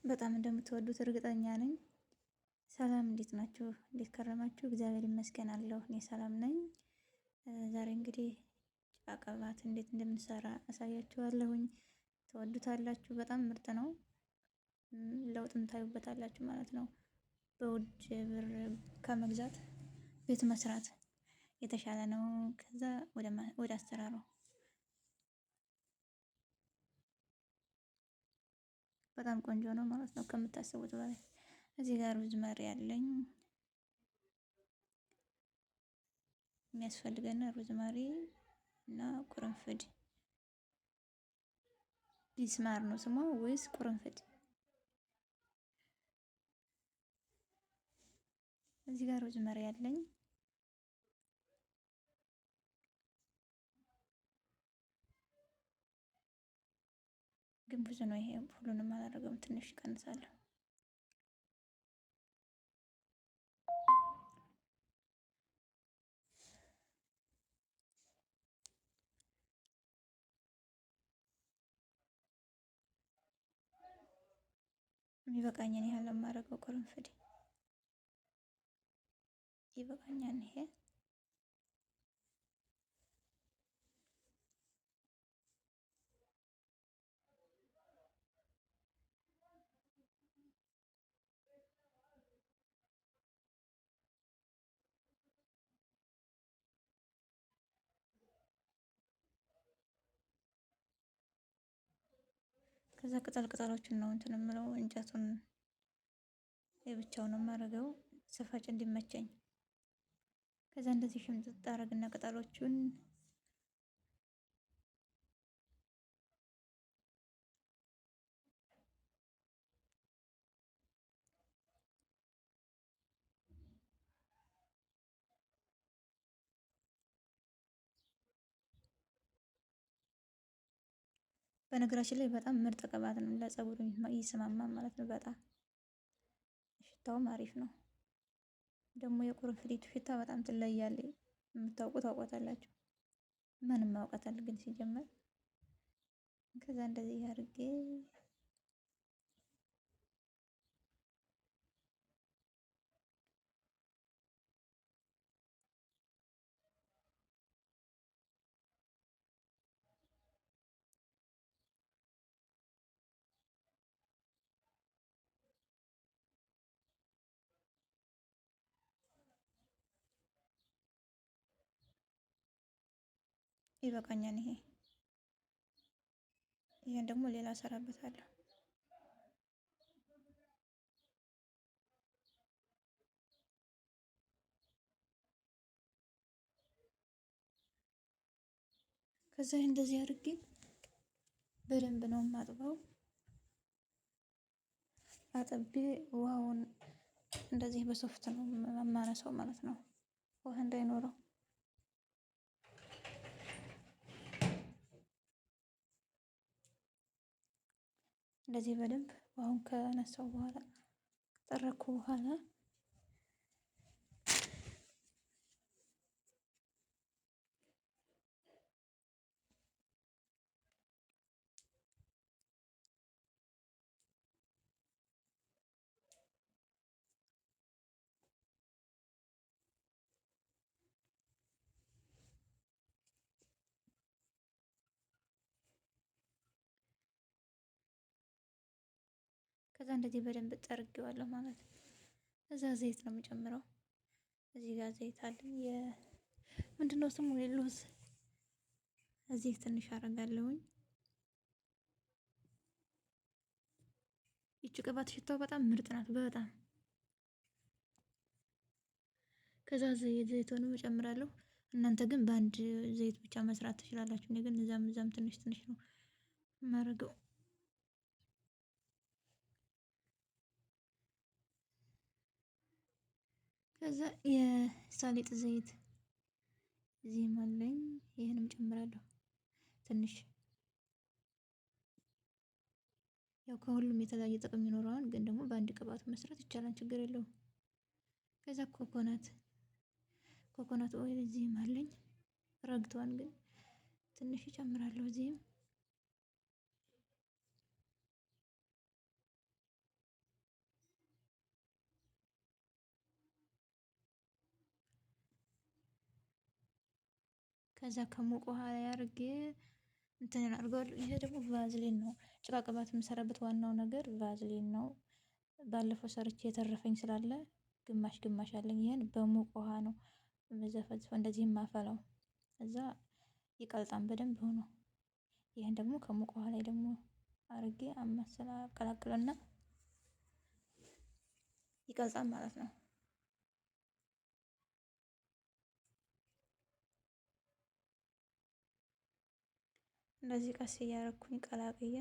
በጣም እንደምትወዱት እርግጠኛ ነኝ። ሰላም እንዴት ናችሁ? እንዴት ከረማችሁ? እግዚአብሔር ይመስገን አለሁ እኔ ሰላም ነኝ። ዛሬ እንግዲህ ጭቃ ቅባት እንዴት እንደምንሰራ አሳያችኋለሁኝ። ትወዱታላችሁ። በጣም ምርጥ ነው። ለውጥም ታዩበታላችሁ ማለት ነው። በውድ ብር ከመግዛት ቤት መስራት የተሻለ ነው። ከዛ ወደ አሰራሩ በጣም ቆንጆ ነው ማለት ነው ከምታስቡት በላይ። እዚህ ጋር ሩዝመሪ ያለኝ የሚያስፈልገን ሩዝመሪ እና ቁርንፍድ። ቢስማር ነው ስሟ ወይስ ቁርንፍድ? እዚህ ጋር ሩዝመሪ ያለኝ ግን ብዙ ነው። ይሄ ሁሉንም አላደርገውም፣ ትንሽ እቀንሳለሁ። የሚበቃኝን ያህል የማደርገው ቁርንፍድ ይበቃኛል። ይሄ ከዛ ቅጠል ቅጠሎችን ነው እንትን የምለው፣ እንጨቱን የብቻው ነው የማደርገው ስፈጭ እንዲመቸኝ። ከዛ እንደዚህ ሽምጥጥ አደርግና ቅጠሎቹን በነገራችን ላይ በጣም ምርጥ ቅባት ነው፣ ለፀጉር ይስማማ ማለት ነው። በጣም ሽታውም አሪፍ ነው። ደግሞ የቁርንፍዲቱ ሽታ በጣም ትለያለች። የምታውቁ ታውቋታላችሁ፣ ምንም ማውቃታል ግን ሲጀመር። ከዛ እንደዚህ አድርጌ ይበቃኛል። ይሄን ደግሞ ሌላ እሰራበታለሁ። ከዛ እንደዚህ አድርጌ በደንብ ነው የማጥበው። አጥቤ ውሃውን እንደዚህ በሶፍት ነው የማነሳው ማለት ነው፣ ውሃ እንዳይኖረው። እንደዚህ በደንብ ውሃውን ከነሳው በኋላ ከጠረኩ በኋላ ከዛ እንደዚህ በደንብ ጠርጌዋለሁ ማለት ነው። እዛ ዘይት ነው የምጨምረው። እዚህ ጋር ዘይት አለኝ፣ ምንድነው ስሙ? ሎዝ። እዚህ ትንሽ አደርጋለሁኝ። ይቺ ቅባት ሽታው በጣም ምርጥ ናት፣ በጣም። ከዛ ዘይቱንም እጨምራለሁ። እናንተ ግን በአንድ ዘይት ብቻ መስራት ትችላላችሁ። እኔ ግን እዛም ትንሽ ትንሽ ነው የማደርገው። ከዛ የሳሊጥ ዘይት እዚህም አለኝ፣ ይህንም ጨምራለሁ ትንሽ። ያው ከሁሉም የተለያየ ጥቅም ይኖረዋል፣ ግን ደግሞ በአንድ ቅባት መስራት ይቻላል፣ ችግር የለውም። ከዛ ኮኮናት ኦይል እዚህም አለኝ፣ ረግቷን ግን ትንሽ እጨምራለሁ እዚህም። ከዛ ከሞቀ ውሃ ላይ አድርጌ እንትን አድርገዋለሁ። ይሄ ደግሞ ቫዝሊን ነው። ጭቃ ቅባት የምሰራበት ዋናው ነገር ቫዝሊን ነው። ባለፈው ሰርቼ የተረፈኝ ስላለ ግማሽ ግማሽ አለኝ። ይሄን በሙቅ ውሃ ነው የምዘፈዝፈው እንደዚህ የማፈላው። እዛ ይቀልጣን በደንብ ሆኖ። ይህን ደግሞ ከሙቅ ውሃ ላይ ደግሞ አርጌ አማስላ አቀላቅለና ይቀልጣል ማለት ነው። እንደዚህ ቀስ እያረኩኝ ቀላቅዬ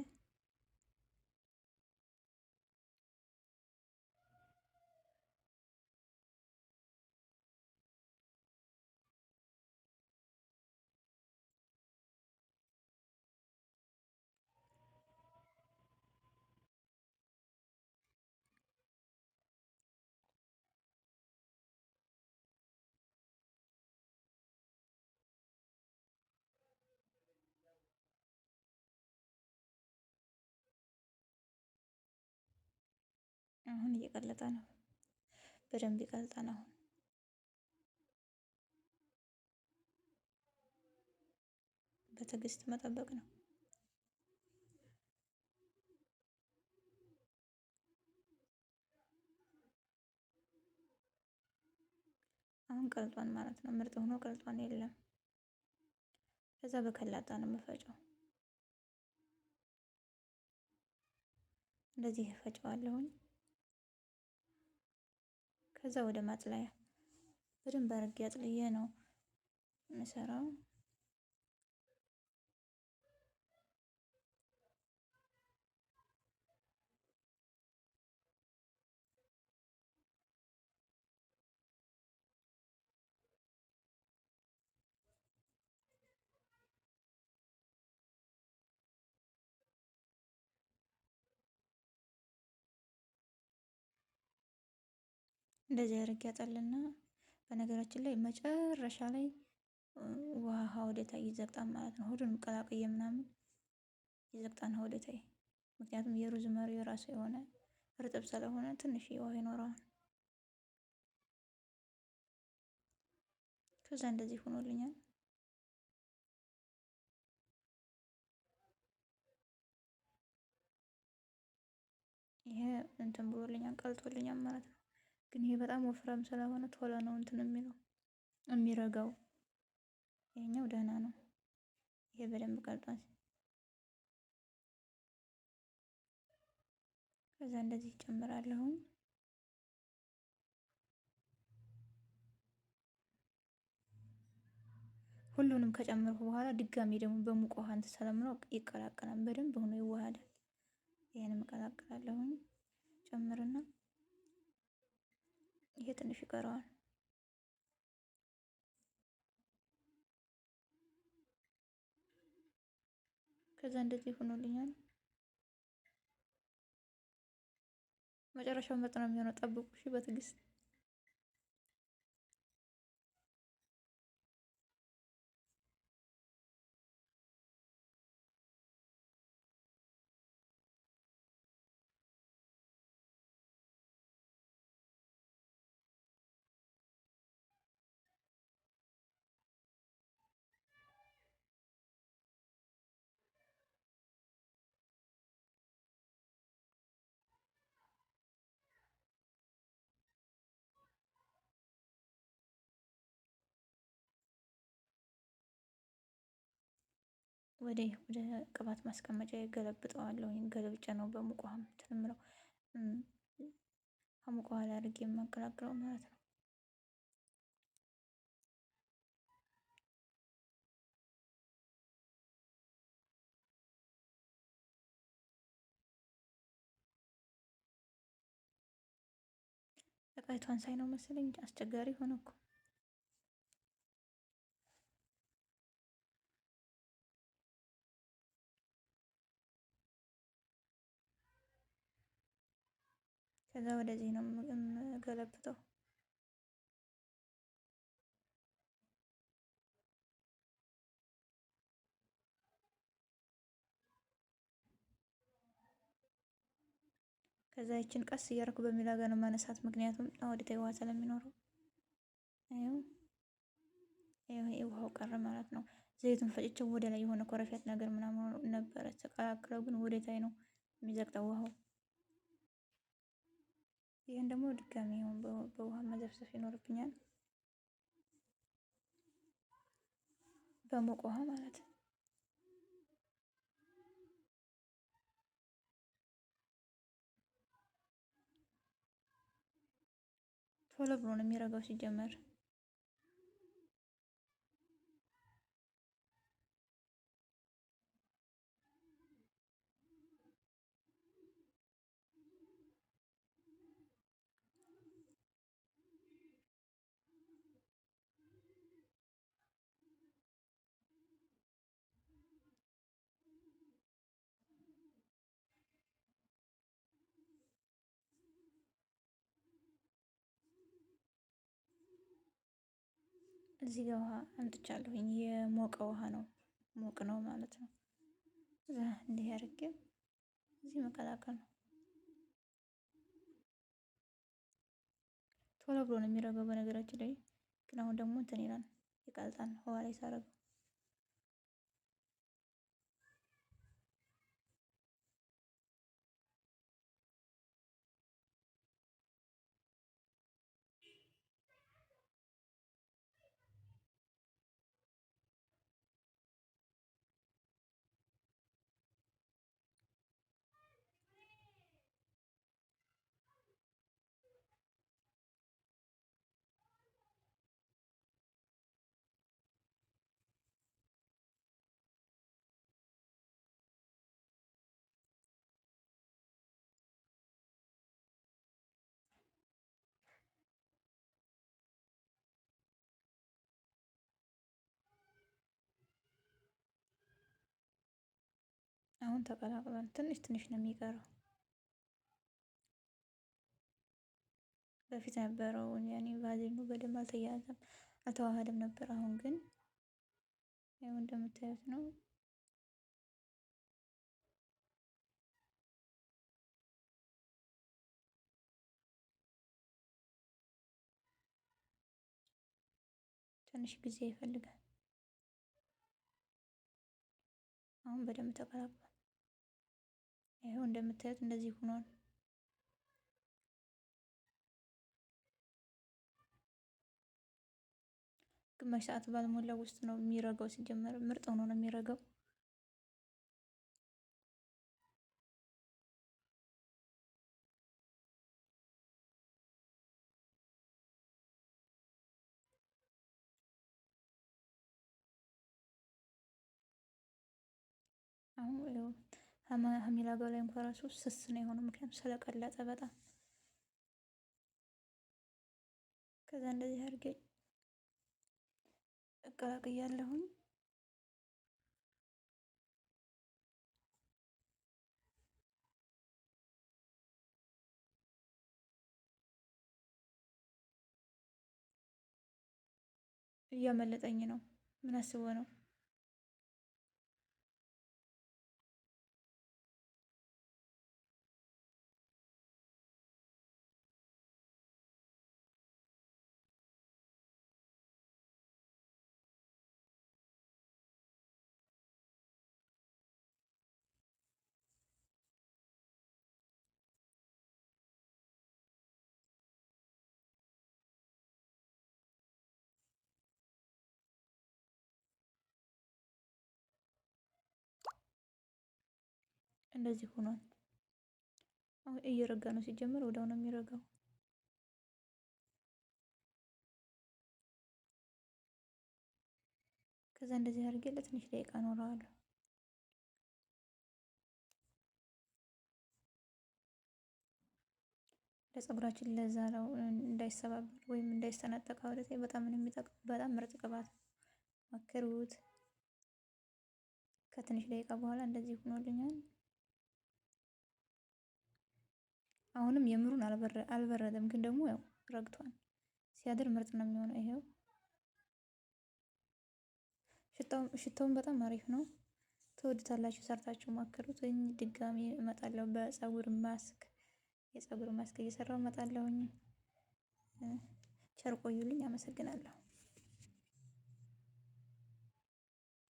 አሁን እየቀለጠ ነው። በደንብ ይቀልጣል። አሁን በትዕግስት መጠበቅ ነው። አሁን ቀልጧን ማለት ነው። ምርጥ ሆኖ ቀልጧን የለም። ከዛ በከላጣ ነው የምፈጨው። እንደዚህ እፈጨዋለሁኝ። ከዛ ወደ ማጥለያ በደንብ አድርጌ አጥልዬ ነው የምሰራው። እንደዚህ አድርጌ አጠልና በነገራችን ላይ መጨረሻ ላይ ውሃ ወደታይ ይዘግጣል ማለት ነው። ሁሉንም ቀላቅዬ ምናምን ይዘግጣል ወደታይ። ምክንያቱም የሩዝ መሪው የራሱ የሆነ እርጥብ ስለሆነ ትንሽ ውሃ ይኖረዋል። ከዛ እንደዚህ ሆኖልኛል። ይሄ እንትን ብሎልኛል ቀልጦልኛል ማለት ነው። ግን ይሄ በጣም ወፍራም ስለሆነ ቶሎ ነው እንትን የሚለው የሚረጋው። ይሄኛው ደህና ነው። ይሄ በደንብ ቀልጧል። ከዛ እንደዚህ ጨምራለሁኝ። ሁሉንም ከጨመርኩ በኋላ ድጋሚ ደግሞ በሙቅ ውሃ እንትን ስለምለው ይቀላቀላል በደንብ ሆኖ ይዋሃዳል። ይሄንም እቀላቅላለሁኝ። ጨምርና ይሄ ትንሽ ይቀረዋል። ከዛ እንደዚህ ሆኖልኛል። መጨረሻው ምርጥ ነው የሚሆነው። ጠብቁ እሺ በትዕግስት። ወደ ቅባት ማስቀመጫ ገለብጠዋለሁ። ገልብጬ ነው በሙቅ ውሃ እንትን የምለው ከሙቅ ውሃ ላይ አድርጌ የማቀላቅለው ማለት ነው። እቃይቷን ሳይ ነው መሰለኝ አስቸጋሪ ሆነ እኮ። ከዛ ወደዚህ ነው የምገለብጠው። ከዛ ይችን ቀስ እያደረኩ በሚላጋ ነው ማነሳት። ምክንያቱም ወደታይ ውሃ ስለሚኖረው ውሃው ቀረ ማለት ነው። ዘይቱን ፈጭቸው ወደ ላይ የሆነ ኮረፊያት ነገር ምናምን ነበረ ተቀላቅለው፣ ግን ወደ ታይ ነው የሚዘግጠው ውሃው። ይህን ደግሞ ድጋሚ ይሁን በውሃ መዘፍዘፍ ይኖርብኛል፣ በሞቀ ውሃ ማለት ነው። ቶሎ ብሎ ነው የሚረጋው ሲጀመር። እዚህ ጋር ውሃ አምጥቻለሁኝ። የሞቀ ውሃ ነው፣ ሞቅ ነው ማለት ነው። እዛ እንዲህ አድርጌ እዚህ መቀላቀል ነው። ቶሎ ብሎ ነው የሚረጋው በነገራችን ላይ፣ ግን አሁን ደግሞ እንትን ይላል፣ ይቀልጣል ውሃ ላይ ሳረገው። አሁን ተቀላቅሏል። ትንሽ ትንሽ ነው የሚቀረው። በፊት ነበረው ያኔ ቫዝሊኑ በደንብ አልተያያዘም፣ አልተዋሃደም ነበር። አሁን ግን ያው እንደምታዩት ነው። ትንሽ ጊዜ ይፈልጋል። አሁን በደንብ ተቀላቅሏል። ይኸው እንደምታዩት እንደዚህ ሆኗል። ግማሽ ሰዓት ባልሞላ ውስጥ ነው የሚረጋው። ሲጀመር ምርጥ ሆኖ ነው የሚረጋው። አሁን ሀሚላጋው ላይ እንኳን ራሱ ስስ ነው የሆነው፣ ምክንያቱም ስለቀለጠ በጣም። ከዛ እንደዚህ አድርጌ እቀላቅያለሁኝ። እያመለጠኝ ነው። ምን አስቦ ነው? እንደዚህ ሆኗል። አሁን እየረጋ ነው። ሲጀመር ወዲያው ነው የሚረጋው። ከዛ እንደዚህ አድርጌ ለትንሽ ደቂቃ ኖረዋለሁ። ለፀጉራችን ለዛ ነው እንዳይሰባበር ወይም እንዳይሰነጠቅ ወደቴ በጣም ነው የሚጠቅም። በጣም ምርጥ ቅባት ሞክሩት። ከትንሽ ደቂቃ በኋላ እንደዚህ ሆኖልኛል። አሁንም የምሩን አልበረደም፣ ግን ደግሞ ያው ረግቷል። ሲያድር ምርጥ ነው የሚሆነው። ይሄው ሽታውን በጣም አሪፍ ነው። ትወዱታላችሁ። ሰርታችሁ ሞክሩት። ድጋሚ እመጣለሁ በፀጉር ማስክ፣ የፀጉር ማስክ እየሰራሁ እመጣለሁኝ። ቸር ቆዩልኝ። አመሰግናለሁ።